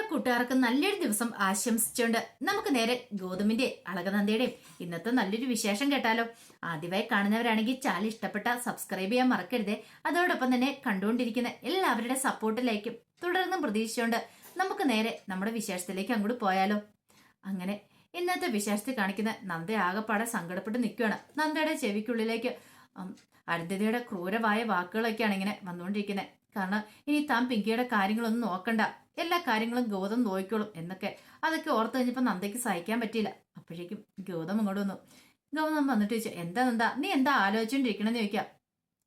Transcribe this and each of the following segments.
കൂട്ടുകാർക്ക് നല്ലൊരു ദിവസം ആശംസിച്ചുകൊണ്ട് നമുക്ക് നേരെ ഗൗതമിന്റെ അളകനന്ദയുടെയും ഇന്നത്തെ നല്ലൊരു വിശേഷം കേട്ടാലോ. ആദ്യമായി കാണുന്നവരാണെങ്കിൽ ചാനൽ ഇഷ്ടപ്പെട്ട സബ്സ്ക്രൈബ് ചെയ്യാൻ മറക്കരുതേ. അതോടൊപ്പം തന്നെ കണ്ടുകൊണ്ടിരിക്കുന്ന എല്ലാവരുടെ സപ്പോർട്ടിലേക്കും തുടർന്നും പ്രതീക്ഷിച്ചുകൊണ്ട് നമുക്ക് നേരെ നമ്മുടെ വിശേഷത്തിലേക്ക് അങ്ങോട്ട് പോയാലോ. അങ്ങനെ ഇന്നത്തെ വിശേഷത്തിൽ കാണിക്കുന്ന നന്ദ ആകെപ്പാടെ സങ്കടപ്പെട്ട് നിൽക്കുകയാണ്. നന്ദയുടെ ചെവിക്കുള്ളിലേക്ക് അരുന്ധതിയുടെ ക്രൂരമായ വാക്കുകളൊക്കെയാണ് ഇങ്ങനെ വന്നുകൊണ്ടിരിക്കുന്നത്. കാരണം ഇനി താൻ പിങ്കിയുടെ കാര്യങ്ങളൊന്നും നോക്കണ്ട, എല്ലാ കാര്യങ്ങളും ഗൗതം നോക്കിക്കോളും എന്നൊക്കെ. അതൊക്കെ ഓർത്ത് കഴിഞ്ഞപ്പോൾ നന്ദയ്ക്ക് സഹിക്കാൻ പറ്റിയില്ല. അപ്പോഴേക്കും ഗൗതം ഇങ്ങോട്ട് വന്നു. ഗൗതം വന്നിട്ട് ചോദിച്ചു, എന്താ നീ എന്താ ആലോചിച്ചുകൊണ്ടിരിക്കണമെന്ന് ചോദിക്കാം.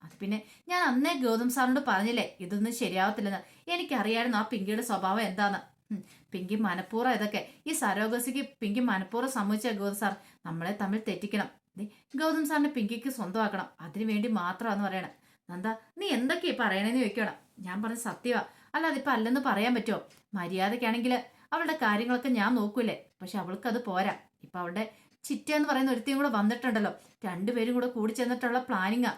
അത് പിന്നെ ഞാൻ അന്നേ ഗൗതം സാറിനോട് പറഞ്ഞില്ലേ ഇതൊന്നും ശരിയാവത്തില്ലെന്ന്. എനിക്കറിയായിരുന്നു ആ പിങ്കിയുടെ സ്വഭാവം എന്താന്ന്. പിങ്കി മനഃപൂർവ്വം ഇതൊക്കെ ഈ സരോഗസിക്ക് പിങ്കി മനഃപൂർവ്വം സമ്മതിച്ച ഗൗതം സാർ നമ്മളെ തമ്മിൽ തെറ്റിക്കണം. ഗൗതം സാറിനെ പിങ്കിക്ക് സ്വന്തമാക്കണം, അതിനു വേണ്ടി മാത്രമാണെന്ന് പറയണം. നന്ദ നീ എന്തൊക്കെയാ പറയണേന്ന് ചോദിക്കണം. ഞാൻ പറഞ്ഞ സത്യമാ, അല്ലാതെ ഇപ്പൊ അല്ലെന്ന് പറയാൻ പറ്റുമോ? മര്യാദക്കാണെങ്കിൽ അവളുടെ കാര്യങ്ങളൊക്കെ ഞാൻ നോക്കൂലേ, പക്ഷെ അവൾക്ക് അത് പോരാ. ഇപ്പൊ അവളുടെ ചിറ്റ എന്ന് പറയുന്ന ഒരുത്തിയും കൂടെ വന്നിട്ടുണ്ടല്ലോ. രണ്ടുപേരും കൂടെ കൂടി ചെന്നിട്ടുള്ള പ്ലാനിങ്ങാ.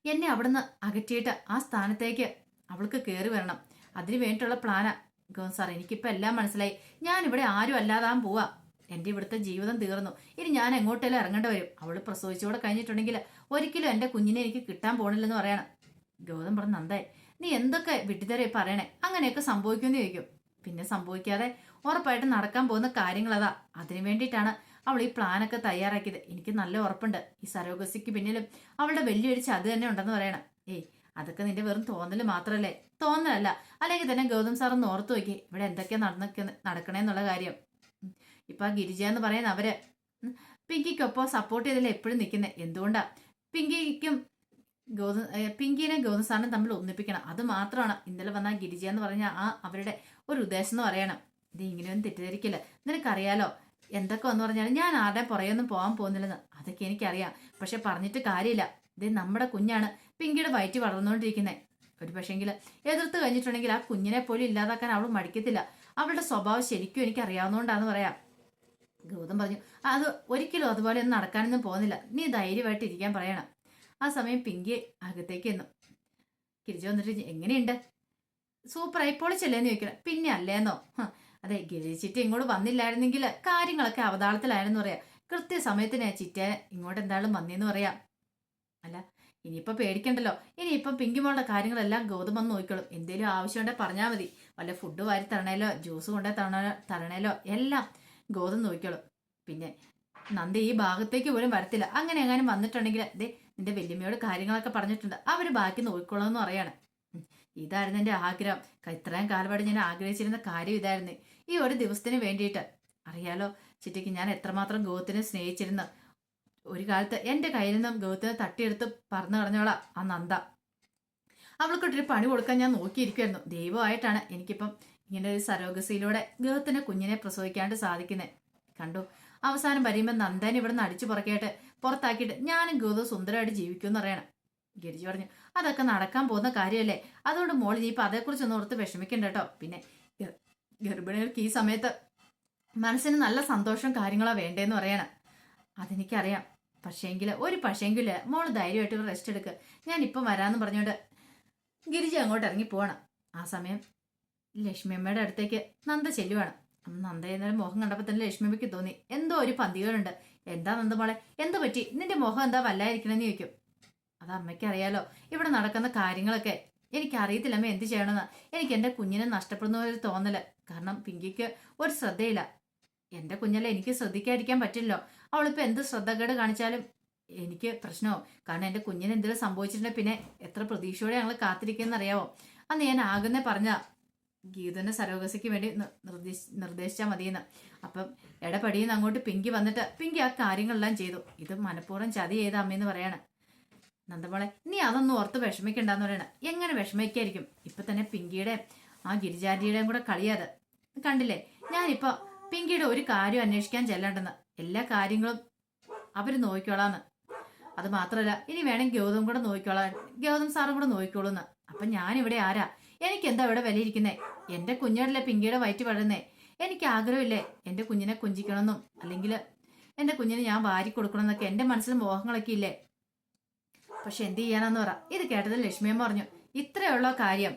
എന്നെ അവിടുന്ന് അകറ്റിയിട്ട് ആ സ്ഥാനത്തേക്ക് അവൾക്ക് കയറി വരണം, അതിനു വേണ്ടിയിട്ടുള്ള പ്ലാനാ. ഗൗതം സാർ എനിക്കിപ്പോ എല്ലാം മനസ്സിലായി. ഞാൻ ഇവിടെ ആരും അല്ലാതാൻ പോവാ. എന്റെ ഇവിടുത്തെ ജീവിതം തീർന്നു. ഇനി ഞാൻ എങ്ങോട്ടെല്ലാം ഇറങ്ങേണ്ടി വരും. അവള് പ്രസവിച്ചോടെ കഴിഞ്ഞിട്ടുണ്ടെങ്കിൽ ഒരിക്കലും എന്റെ കുഞ്ഞിനെ എനിക്ക് കിട്ടാൻ പോണില്ലെന്ന് പറയണം. ഗൗതം പറഞ്ഞു, നന്ദേ നീ എന്തൊക്കെ വിട്ടിത്തരേ പറയണേ, അങ്ങനെയൊക്കെ സംഭവിക്കുമെന്ന് ചോദിക്കും. പിന്നെ സംഭവിക്കാതെ ഉറപ്പായിട്ട് നടക്കാൻ പോകുന്ന കാര്യങ്ങൾ അതാ. അതിനു വേണ്ടിയിട്ടാണ് അവൾ ഈ പ്ലാനൊക്കെ തയ്യാറാക്കിയത്. എനിക്ക് നല്ല ഉറപ്പുണ്ട് ഈ സരോഗസിക്ക് പിന്നിലും അവളുടെ വലിയൊരു ചതി തന്നെ ഉണ്ടെന്ന് പറയണം. ഏയ് അതൊക്കെ നിന്റെ വെറും തോന്നല് മാത്രല്ലേ? തോന്നലല്ല, അല്ലെങ്കിൽ തന്നെ ഗൗതം സാർ ഒന്ന് ഓർത്തു നോക്കി ഇവിടെ എന്തൊക്കെയാ നടക്കണേന്നുള്ള കാര്യം. ഇപ്പൊ ആ ഗിരിജ എന്ന് പറയുന്ന അവര് പിങ്കിക്കൊപ്പം സപ്പോർട്ട് ചെയ്തല്ലേ എപ്പോഴും നിൽക്കുന്നത്. എന്തുകൊണ്ടാ? പിങ്കിനെ ഗൗതം സാറിനെ തമ്മിൽ ഒന്നിപ്പിക്കണം. അത് മാത്രമാണ് ഇന്നലെ വന്ന ഗിരിജ എന്ന് പറഞ്ഞ ആ അവരുടെ ഒരു ഉദ്ദേശം എന്ന് പറയണം. ഇത് ഇങ്ങനെയൊന്നും തെറ്റിദ്ധരിക്കില്ല. നിനക്കറിയാലോ എന്തൊക്കെ വന്നു പറഞ്ഞാലും ഞാൻ ആരുടെ പുറയൊന്നും പോകാൻ പോകുന്നില്ലെന്ന്. അതൊക്കെ എനിക്കറിയാം, പക്ഷെ പറഞ്ഞിട്ട് കാര്യമില്ല. ഇത് നമ്മുടെ കുഞ്ഞാണ് പിങ്കിയുടെ വയറ്റി വളർന്നുകൊണ്ടിരിക്കുന്നത്. ഒരു പക്ഷെങ്കിൽ എതിർത്ത് കഴിഞ്ഞിട്ടുണ്ടെങ്കിൽ ആ കുഞ്ഞിനെ പോലും ഇല്ലാതാക്കാൻ അവൾ മടിക്കത്തില്ല. അവളുടെ സ്വഭാവം ശരിക്കും എനിക്ക് അറിയാവുന്നതുകൊണ്ടാന്ന് പറയാം. ഗൗതം പറഞ്ഞു, അത് ഒരിക്കലും അതുപോലെ ഒന്നും നടക്കാനൊന്നും പോകുന്നില്ല, നീ ധൈര്യമായിട്ട് ഇരിക്കാൻ പറയണം. ആ സമയം പിങ്കി അകത്തേക്ക് എന്നു. ഗിരിജ വന്നിട്ട് എങ്ങനെയുണ്ട്? സൂപ്പറായി പൊളിച്ചല്ലേന്ന് ചോദിക്കണം. പിന്നെ അല്ലേന്നോ? അതെ, ഗിരിച്ചിട്ട് ഇങ്ങോട്ട് വന്നില്ലായിരുന്നെങ്കിൽ കാര്യങ്ങളൊക്കെ അവതാളത്തിലായിരുന്നു പറയാം. കൃത്യസമയത്തിന് ചിറ്റ ഇങ്ങോട്ട് എന്തായാലും വന്നേന്ന് പറയാം. അല്ല ഇനിയിപ്പം പേടിക്കണ്ടല്ലോ. ഇനിയിപ്പം പിങ്കിമോളുടെ കാര്യങ്ങളെല്ലാം ഗൗതം വന്ന് നോക്കിക്കോളും. എന്തേലും ആവശ്യമുണ്ടെങ്കിൽ പറഞ്ഞാൽ മതി. വല്ല ഫുഡ് വാരി തരണേലോ ജ്യൂസ് കൊണ്ടേ തരണേലോ എല്ലാം ഗൗതം നോക്കിക്കോളും. പിന്നെ നന്ദ ഈ ഭാഗത്തേക്ക് പോലും വരത്തില്ല. അങ്ങനെ എങ്ങാനും വന്നിട്ടുണ്ടെങ്കിൽ ദേ നിന്റെ വല്യമ്മയോട് കാര്യങ്ങളൊക്കെ പറഞ്ഞിട്ടുണ്ട്, അവര് ബാക്കി നോക്കിക്കോളാന്ന് പറയാണ്. ഇതായിരുന്നു എന്റെ ആഗ്രഹം. ഇത്രയും കാലപാട് ഞാൻ ആഗ്രഹിച്ചിരുന്ന കാര്യം ഇതായിരുന്നു. ഈ ഒരു ദിവസത്തിന് വേണ്ടിയിട്ട്. അറിയാലോ ചിറ്റയ്ക്ക് ഞാൻ എത്രമാത്രം ഗൗതത്തിനെ സ്നേഹിച്ചിരുന്നു. ഒരു കാലത്ത് എന്റെ കയ്യിൽ നിന്നും ഗൗതത്തിനെ തട്ടിയെടുത്ത് പറന്നു കളഞ്ഞോളാം ആ നന്ദ. അവൾക്കൊട്ടൊരു പണി കൊടുക്കാൻ ഞാൻ നോക്കിയിരിക്കുമായിരുന്നു. ദൈവമായിട്ടാണ് എനിക്കിപ്പം ഇങ്ങനെ ഒരു സരോഗസിയിലൂടെ ഗൗതത്തിന്റെ കുഞ്ഞിനെ പ്രസവിക്കാണ്ട് സാധിക്കുന്നത്. കണ്ടു, അവസാനം വരുമ്പോൾ നന്ദനെ ഇവിടെ നിന്ന് അടിച്ചു പുറത്താക്കിയിട്ട് ഞാനും ഗൗതം സുന്ദരമായിട്ട് ജീവിക്കുമെന്ന് പറയണം. ഗിരിജി പറഞ്ഞു, അതൊക്കെ നടക്കാൻ പോകുന്ന കാര്യമല്ലേ, അതുകൊണ്ട് മോൾ ഇനിയിപ്പോൾ അതേക്കുറിച്ചൊന്നും ഓർത്ത് വിഷമിക്കണ്ട കേട്ടോ. പിന്നെ ഗർഭിണികൾക്ക് ഈ സമയത്ത് മനസ്സിന് നല്ല സന്തോഷം കാര്യങ്ങളാ വേണ്ടേന്ന് പറയണം. അതെനിക്കറിയാം, പക്ഷേങ്കില് മോള് ധൈര്യമായിട്ട് റെസ്റ്റ് എടുക്കുക, ഞാൻ ഇപ്പം വരാമെന്ന് പറഞ്ഞുകൊണ്ട് ഗിരിജ അങ്ങോട്ട് ഇറങ്ങി പോവാണ്. ആ സമയം ലക്ഷ്മി അമ്മയുടെ അടുത്തേക്ക് നന്ദ ചെല്ലുവാണ്. നന്ദ എന്നൊരു മുഖം കണ്ടപ്പോൾ തന്നെ ലക്ഷ്മി അമ്മയ്ക്ക് തോന്നി എന്തോ ഒരു പന്തികളുണ്ട്. എന്താ നന്ദ മോളെ, എന്ത് പറ്റി? നിന്റെ മുഖം എന്താ വല്ലായിരിക്കണമെന്ന് ചോദിക്കും. അത് അമ്മയ്ക്ക് അറിയാലോ ഇവിടെ നടക്കുന്ന കാര്യങ്ങളൊക്കെ. എനിക്കറിയത്തില്ല അമ്മ എന്ത് ചെയ്യണമെന്ന്. എനിക്ക് എൻ്റെ കുഞ്ഞിനെ നഷ്ടപ്പെടുന്ന ഒരു തോന്നല്. കാരണം പിങ്കിക്ക് ഒരു ശ്രദ്ധയില്ല. എൻ്റെ കുഞ്ഞല്ലേ, എനിക്ക് ശ്രദ്ധിക്കാതിരിക്കാൻ പറ്റില്ലല്ലോ. അവളിപ്പോൾ എന്ത് ശ്രദ്ധക്കേട് കാണിച്ചാലും എനിക്ക് പ്രശ്നമാവും. കാരണം എൻ്റെ കുഞ്ഞിന് എന്തെങ്കിലും സംഭവിച്ചിട്ടുണ്ടെങ്കിൽ പിന്നെ എത്ര പ്രതീക്ഷയോടെ ഞങ്ങൾ കാത്തിരിക്കുമെന്ന് അറിയാവോ. അന്ന് ഞാൻ ആകുന്നേ പറഞ്ഞ ഗീതന്റെ സരോഗസിക്ക് വേണ്ടി നിർദ്ദേശിച്ചാൽ മതിയെന്ന്. അപ്പം ഇടപടിയെന്ന് അങ്ങോട്ട് പിങ്കി വന്നിട്ട് പിങ്കി ആ കാര്യങ്ങളെല്ലാം ചെയ്തു. ഇത് മനഃപൂർവ്വം ചതി ചെയ്ത അമ്മയെന്ന് പറയാണ്. നന്ദമോളെ നീ അതൊന്നും ഓർത്ത് വിഷമിക്കണ്ടെന്ന് പറയണ. എങ്ങനെ വിഷമിക്കായിരിക്കും? ഇപ്പൊ തന്നെ പിങ്കിയുടെ ആ ഗിരിജാന്റിയുടെയും കൂടെ കളിയാത് കണ്ടില്ലേ. ഞാനിപ്പോ പിങ്കിയുടെ ഒരു കാര്യം അന്വേഷിക്കാൻ ചെല്ലണ്ടെന്ന്, എല്ലാ കാര്യങ്ങളും അവര് നോക്കിക്കോളാന്ന്. അത് മാത്രമല്ല ഇനി വേണമെങ്കിൽ ഗൗതം കൂടെ നോക്കിക്കോളാൻ, ഗൗതം സാറും കൂടെ നോക്കിക്കോളൂന്ന്. അപ്പൊ ഞാനിവിടെ ആരാ? എനിക്ക് എന്താ ഇവിടെ വിലയിരിക്കുന്നേ? എന്റെ കുഞ്ഞോടല്ലേ പിങ്കിയുടെ വയറ്റ് വളരുന്നേ. എനിക്ക് ആഗ്രഹമില്ലേ എന്റെ കുഞ്ഞിനെ കുഞ്ചിക്കണമെന്നും അല്ലെങ്കിൽ എന്റെ കുഞ്ഞിനെ ഞാൻ വാരി കൊടുക്കണമെന്നൊക്കെ എന്റെ മനസ്സിൽ മോഹങ്ങളൊക്കെ ഇല്ലേ. പക്ഷെ എന്ത് ചെയ്യാനാന്ന് പറ. ഇത് കേട്ടത് ലക്ഷ്മിയമ്മ പറഞ്ഞു, ഇത്രയുള്ള കാര്യം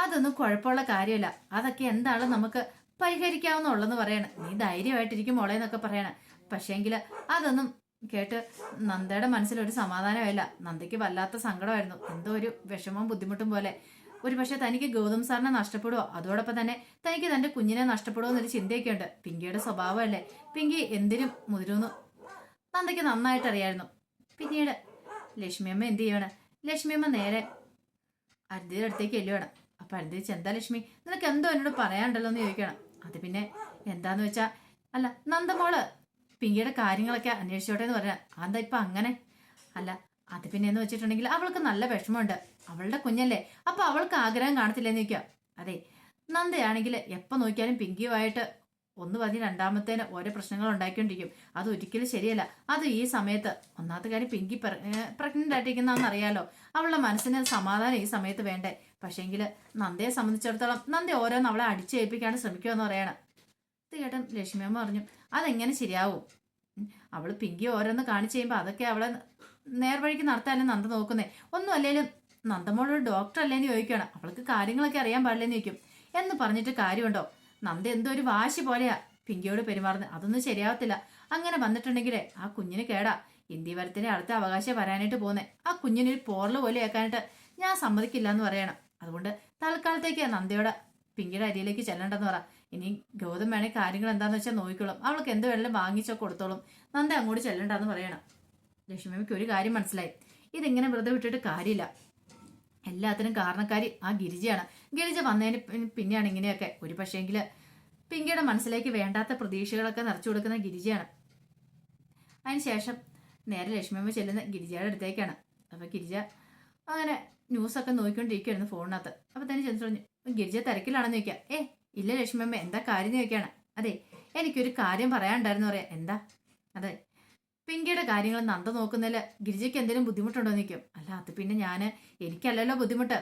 അതൊന്നും കുഴപ്പമുള്ള കാര്യമല്ല, അതൊക്കെ എന്താണ് നമുക്ക് പരിഹരിക്കാവുന്നുള്ളെന്ന് പറയണ. നീ ധൈര്യമായിട്ടിരിക്കും മോളെ എന്നൊക്കെ പറയണ. പക്ഷേങ്കിൽ അതൊന്നും കേട്ട് നന്ദയുടെ മനസ്സിലൊരു സമാധാനമായില്ല. നന്ദയ്ക്ക് വല്ലാത്ത സങ്കടമായിരുന്നു, എന്തോ ഒരു വിഷമവും ബുദ്ധിമുട്ടും പോലെ. ഒരു പക്ഷെ തനിക്ക് ഗൗതം സാറിനെ നഷ്ടപ്പെടുവോ, അതോടൊപ്പം തന്നെ തനിക്ക് തന്റെ കുഞ്ഞിനെ നഷ്ടപ്പെടുമോ എന്നൊരു ചിന്തയൊക്കെ ഉണ്ട്. പിങ്കിയുടെ സ്വഭാവമല്ലേ, പിങ്കി എന്തിനും മുതിരുന്നു നന്ദയ്ക്ക് നന്നായിട്ട് അറിയായിരുന്നു. പിന്നീട് ലക്ഷ്മിയമ്മ എന്ത് ചെയ്യണം, ലക്ഷ്മിയമ്മ നേരെ അരുതിയുടെ അടുത്തേക്ക് എല്ലുവേണം. അപ്പൊ അരുതി എന്താ ലക്ഷ്മി, നിനക്ക് എന്തോ എന്നോട് പറയാനുണ്ടല്ലോ എന്ന് ചോദിക്കണം. അത് പിന്നെ എന്താന്ന് വെച്ചാ, അല്ല നന്ദമോള് പിങ്കിയുടെ കാര്യങ്ങളൊക്കെ അന്വേഷിച്ചോട്ടെ എന്ന് പറഞ്ഞാൽ അതെന്താ ഇപ്പൊ അങ്ങനെ? അല്ല അത് പിന്നെ എന്ന് വെച്ചിട്ടുണ്ടെങ്കിൽ അവൾക്ക് നല്ല വിഷമമുണ്ട്, അവളുടെ കുഞ്ഞല്ലേ, അപ്പൊ അവൾക്ക് ആഗ്രഹം കാണത്തില്ലെന്ന് ചോദിക്കാം. അതെ, നന്ദയാണെങ്കിൽ എപ്പോ നോക്കിയാലും പിങ്കിയുമായിട്ട് ഒന്ന് പറഞ്ഞ് രണ്ടാമത്തേന് ഓരോ പ്രശ്നങ്ങൾ ഉണ്ടാക്കിക്കൊണ്ടിരിക്കും. അത് ഒരിക്കലും ശരിയല്ല. അത് ഈ സമയത്ത് ഒന്നാമത്തെ കാര്യം പിങ്കി പ്രഗ്നന്റ് ആയിട്ടിരിക്കുന്നതെന്ന് അറിയാലോ, അവളുടെ മനസ്സിന് സമാധാനം ഈ സമയത്ത് വേണ്ടേ. പക്ഷേങ്കിൽ നന്ദയെ സംബന്ധിച്ചിടത്തോളം നന്ദ ഓരോന്ന് അവളെ അടിച്ചേൽപ്പിക്കാൻ ശ്രമിക്കുമെന്ന് പറയണം. തീർച്ചയായിട്ടും ലക്ഷ്മിയമ്മ പറഞ്ഞു, അതെങ്ങനെ ശരിയാവും? അവള് പിങ്കി ഓരോന്ന് കാണിച്ചു കഴിയുമ്പോൾ അതൊക്കെ അവളെ നേർവഴിക്ക് നടത്താനും നന്ദ നോക്കുന്നേ. ഒന്നും അല്ലേലും നന്ദമോളൊരു ഡോക്ടർ അല്ലേന്ന് ചോദിക്കണം, അവൾക്ക് കാര്യങ്ങളൊക്കെ അറിയാൻ പാടില്ലെന്ന് ചോദിക്കും. എന്ന് പറഞ്ഞിട്ട് കാര്യമുണ്ടോ? നന്ദ എന്തോ ഒരു വാശി പോലെയാ പിങ്കിയോട് പെരുമാറുന്നത്. അതൊന്നും ശരിയാവത്തില്ല. അങ്ങനെ വന്നിട്ടുണ്ടെങ്കിലേ ആ കുഞ്ഞിന് കേടാ. ഇന്ത്യവരത്തിന്റെ അടുത്ത അവകാശം വരാനായിട്ട് പോകുന്നേ. ആ കുഞ്ഞിനൊരു പോറല് പോലെ ആക്കാനായിട്ട് ഞാൻ സമ്മതിക്കില്ല എന്ന് പറയണം. അതുകൊണ്ട് തൽക്കാലത്തേക്ക് നന്ദയോടെ പിങ്കിയുടെ അരിയിലേക്ക് ചെല്ലണ്ടെന്ന് പറ. ഇനി ഗൗതം വേണേ കാര്യങ്ങൾ എന്താന്ന് വെച്ചാൽ നോക്കിക്കോളും, അവൾക്ക് എന്ത് വേണമെങ്കിലും വാങ്ങിച്ചോ കൊടുത്തോളും, നന്ദ അങ്ങോട്ട് ചെല്ലണ്ടെന്ന് പറയണം. ലക്ഷ്മിക്ക് ഒരു കാര്യം മനസ്സിലായി, ഇതിങ്ങനെ വെറുതെ വിട്ടിട്ട് കാര്യമില്ല. എല്ലാത്തിനും കാരണക്കാരി ആ ഗിരിജയാണ്. ഗിരിജ വന്നതിന് പിന്നെയാണ് ഇങ്ങനെയൊക്കെ. ഒരു പക്ഷേങ്കിൽ പിങ്കിയുടെ മനസ്സിലേക്ക് വേണ്ടാത്ത പ്രതീക്ഷകളൊക്കെ നിറച്ചു കൊടുക്കുന്ന ഗിരിജയാണ്. അതിനുശേഷം നേരെ ലക്ഷ്മിയമ്മ ചെല്ലുന്ന ഗിരിജയുടെ അടുത്തേക്കാണ്. അപ്പൊ ഗിരിജ അങ്ങനെ ന്യൂസൊക്കെ നോക്കിക്കൊണ്ടിരിക്കുകയായിരുന്നു ഫോണിനകത്ത്. അപ്പൊ തന്നെ ചെന്ന് പറഞ്ഞു, ഗിരിജ തിരക്കിലാണെന്ന് ചോദിക്കാം. ഇല്ല ലക്ഷ്മിയമ്മ, എന്താ കാര്യം ചോദിക്കാണ്. അതെ, എനിക്കൊരു കാര്യം പറയാനുണ്ടായിരുന്നു പറയാം. എന്താ? അതെ, പിങ്കിയുടെ കാര്യങ്ങൾ നന്ദ നോക്കുന്നതിൽ ഗിരിജയ്ക്ക് എന്തെങ്കിലും ബുദ്ധിമുട്ടുണ്ടോ എന്ന് ചോദിക്കും. അല്ല അത് പിന്നെ എനിക്കല്ലല്ലോ ബുദ്ധിമുട്ട്,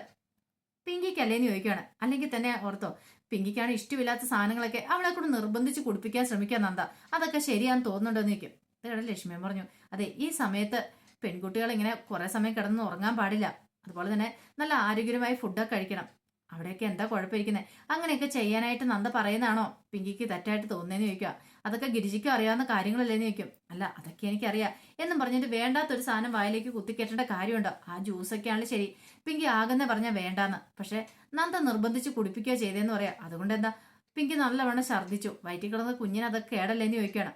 പിങ്കിക്കല്ലേന്ന് ചോദിക്കുകയാണ്. അല്ലെങ്കിൽ തന്നെ ഓർത്തോ, പിങ്കിക്കാണ് ഇഷ്ടമില്ലാത്ത സാധനങ്ങളൊക്കെ അവളെ കൂടെ നിർബന്ധിച്ച് കുടിപ്പിക്കാൻ ശ്രമിക്കാൻ നന്ദ, അതൊക്കെ ശരിയാന്ന് തോന്നുന്നുണ്ടോ എന്ന് ചോദിക്കും. ഇതേടെ ലക്ഷ്മിയമ്മ പറഞ്ഞു, അതെ ഈ സമയത്ത് പെൺകുട്ടികൾ ഇങ്ങനെ കുറെ സമയം കിടന്ന് ഉറങ്ങാൻ പാടില്ല. അതുപോലെ തന്നെ നല്ല ആരോഗ്യകരമായ ഫുഡൊക്കെ കഴിക്കണം. അവിടെയൊക്കെ എന്താ കുഴപ്പമിരിക്കുന്നത്? അങ്ങനെയൊക്കെ ചെയ്യാനായിട്ട് നന്ദ പറയുന്നതാണോ പിങ്കിക്ക് തെറ്റായിട്ട് തോന്നുന്നതെന്ന് ചോദിക്കുക. അതൊക്കെ ഗിരിജയ്ക്കും അറിയാവുന്ന കാര്യങ്ങളല്ലേന്ന് ചോദിക്കും. അല്ല അതൊക്കെ എനിക്കറിയാം എന്നും പറഞ്ഞിട്ട് വേണ്ടാത്തൊരു സാധനം വായിലേക്ക് കുത്തിക്കെട്ടേണ്ട കാര്യമുണ്ടോ? ആ ജ്യൂസൊക്കെ ആണെങ്കിൽ ശരി, പിങ്കി ആകുന്ന പറഞ്ഞാൽ വേണ്ടാന്ന്, പക്ഷെ നന്ദ നിർബന്ധിച്ച് കുടിപ്പിക്കുക ചെയ്തതെന്ന് പറയാം. അതുകൊണ്ട് എന്താ, പിങ്കി നല്ലവണ്ണം ഛർദ്ദിച്ചു, വയറ്റിൽ കിടന്ന കുഞ്ഞിന് അതൊക്കെ കേടല്ലേന്ന് ചോദിക്കണം.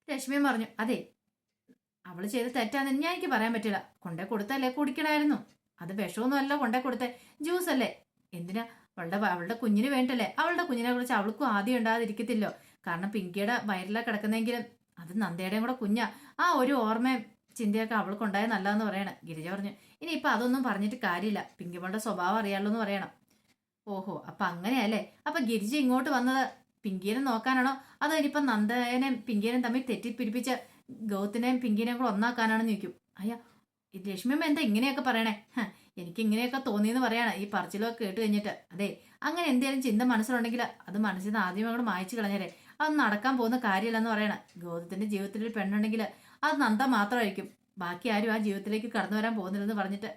ലക്ഷ്മിയും പറഞ്ഞു, അതെ അവള് ചെയ്ത് തെറ്റാന്ന് എനിക്ക് പറയാൻ പറ്റില്ല. കൊണ്ടേ കൊടുത്തല്ലേ കുടിക്കണമായിരുന്നു. അത് വിഷമൊന്നും അല്ല കൊണ്ടേ കൊടുത്തേ, ജ്യൂസ് അല്ലേ. എന്തിനാ? അവളുടെ കുഞ്ഞിന് വേണ്ടല്ലേ. അവളുടെ കുഞ്ഞിനെ കുറിച്ച് അവൾക്കും ആദ്യം ഉണ്ടാകാതിരിക്കത്തില്ലോ. കാരണം പിങ്കിയുടെ വയറിലാണ് കിടക്കുന്നെങ്കിലും അത് നന്ദയുടെയും കൂടെ കുഞ്ഞാ. ആ ഒരു ഓർമ്മയും ചിന്തയൊക്കെ അവൾക്ക് ഉണ്ടായ നല്ലതെന്ന് പറയണം. ഗിരിജ പറഞ്ഞു, ഇനിയിപ്പൊ അതൊന്നും പറഞ്ഞിട്ട് കാര്യമില്ല, പിങ്കിമോളുടെ സ്വഭാവം അറിയാലോ എന്ന് പറയണം. ഓഹോ, അപ്പൊ അങ്ങനെയല്ലേ. അപ്പൊ ഗിരിജ ഇങ്ങോട്ട് വന്നത് പിങ്കീനെ നോക്കാനാണോ, അതോ ഇനിയിപ്പം നന്ദനെയും പിങ്കീനെയും തമ്മിൽ തെറ്റിപ്പിരിപ്പിച്ച് ഗൗത്തിനെയും പിങ്കീനെയും കൂടെ ഒന്നാക്കാനാണെന്ന് ചോദിക്കും. അയ്യാ രശ്മിയമ്മ എന്താ ഇങ്ങനെയൊക്കെ പറയണേ? എനിക്ക് ഇങ്ങനെയൊക്കെ തോന്നിയെന്ന് പറയാണ് ഈ പറച്ചിലൊക്കെ കേട്ട് കഴിഞ്ഞിട്ട്. അതെ, അങ്ങനെ എന്തെങ്കിലും ചിന്ത മനസ്സിലുണ്ടെങ്കിൽ അത് മനസ്സിൽ നിന്ന് ആദ്യം അങ്ങോട്ട് മായച്ചു കളഞ്ഞേരെ. അത് നടക്കാൻ പോകുന്ന കാര്യമില്ലെന്ന് പറയണം. ഗൗതത്തിന്റെ ജീവിതത്തിൽ ഒരു പെണ്ണുണ്ടെങ്കിൽ അത് നന്ദ മാത്രമായിരിക്കും, ബാക്കി ആരും ആ ജീവിതത്തിലേക്ക് കടന്നു വരാൻ പോകുന്നില്ലെന്ന് പറഞ്ഞിട്ട്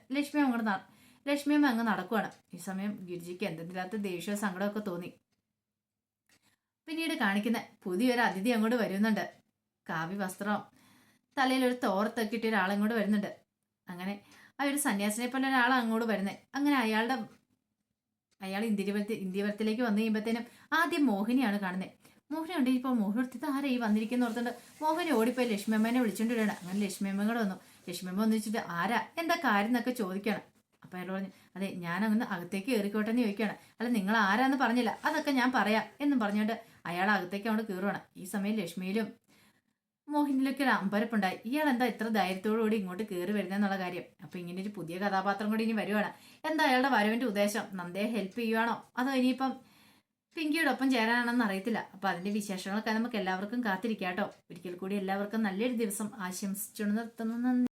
ലക്ഷ്മിയമ്മ അങ്ങ് നടക്കുവാണ്. ഈ സമയം ഗിരിജിക്ക് എന്തെന്നില്ലാത്ത ദേഷ്യ സങ്കടമൊക്കെ തോന്നി. പിന്നീട് കാണിക്കുന്ന പുതിയൊരു അതിഥി അങ്ങോട്ട് വരുന്നുണ്ട്. കാവ്യ വസ്ത്രം തലയിൽ ഒരു തോർത്തൊക്കെ ഇട്ട ഒരാളങ്ങോട്ട് വരുന്നുണ്ട്. അങ്ങനെ ആ ഒരു സന്യാസിനെ പോലെ ഒരാൾ അങ്ങോട്ട് വരുന്നത്. അങ്ങനെ അയാൾ ഇന്ത്യവരത്തിലേക്ക് വന്നു കഴിയുമ്പോഴത്തേനും ആദ്യം മോഹിനിയാണ് കാണുന്നത്. മോഹിനി ഉണ്ട്. ഇപ്പോൾ മോഹിനി എടുത്തിട്ട് ആരാ ഈ വന്നിരിക്കുന്ന ഓർത്തുണ്ട് മോഹിനി ഓടിപ്പോയി ലക്ഷ്മിയമ്മേനെ വിളിച്ചോണ്ട് വരികയാണ്. അങ്ങനെ ലക്ഷ്മിയമ്മ കൂടെ വന്നു. ലക്ഷ്മിയമ്മ വന്നു വെച്ചിട്ട് ആരാ എന്താ കാര്യം എന്നൊക്കെ ചോദിക്കണം. അപ്പൊ അയാൾ പറഞ്ഞു, അതെ ഞാൻ അങ്ങനെ അകത്തേക്ക് കയറിക്കോട്ടെ എന്ന് ചോദിക്കുകയാണ്. അല്ല നിങ്ങൾ ആരാന്ന് പറഞ്ഞില്ല, അതൊക്കെ ഞാൻ പറയാം എന്നും പറഞ്ഞുകൊണ്ട് അയാൾ അകത്തേക്ക് അങ്ങോട്ട് കയറുവാണ്. ഈ സമയം ലക്ഷ്മിയിലും മോഹിനിലൊക്കെ ഒരു അമ്പരപ്പുണ്ടായി. ഇയാൾ എന്താ ഇത്ര ധൈര്യത്തോടുകൂടി ഇങ്ങോട്ട് കയറി വരുന്നതെന്നുള്ള കാര്യം. അപ്പൊ ഇങ്ങനെ ഒരു പുതിയ കഥാപാത്രം കൂടി ഇനി വരുവാണ്. എന്താ അയാളുടെ വരവിന്റെ ഉദ്ദേശം? നന്ദയെ ഹെൽപ്പ് ചെയ്യുവാണോ അതോ ഇനിയിപ്പം പിങ്കിയുടെ ഒപ്പം ചേരാനാണെന്ന് അറിയത്തില്ല. അപ്പൊ അതിന്റെ വിശേഷങ്ങളൊക്കെ നമുക്ക് എല്ലാവർക്കും കാത്തിരിക്കാം കേട്ടോ. ഒരിക്കൽ കൂടി എല്ലാവർക്കും നല്ലൊരു ദിവസം ആശംസിച്ചു നിർത്തുന്നു. നന്ദി.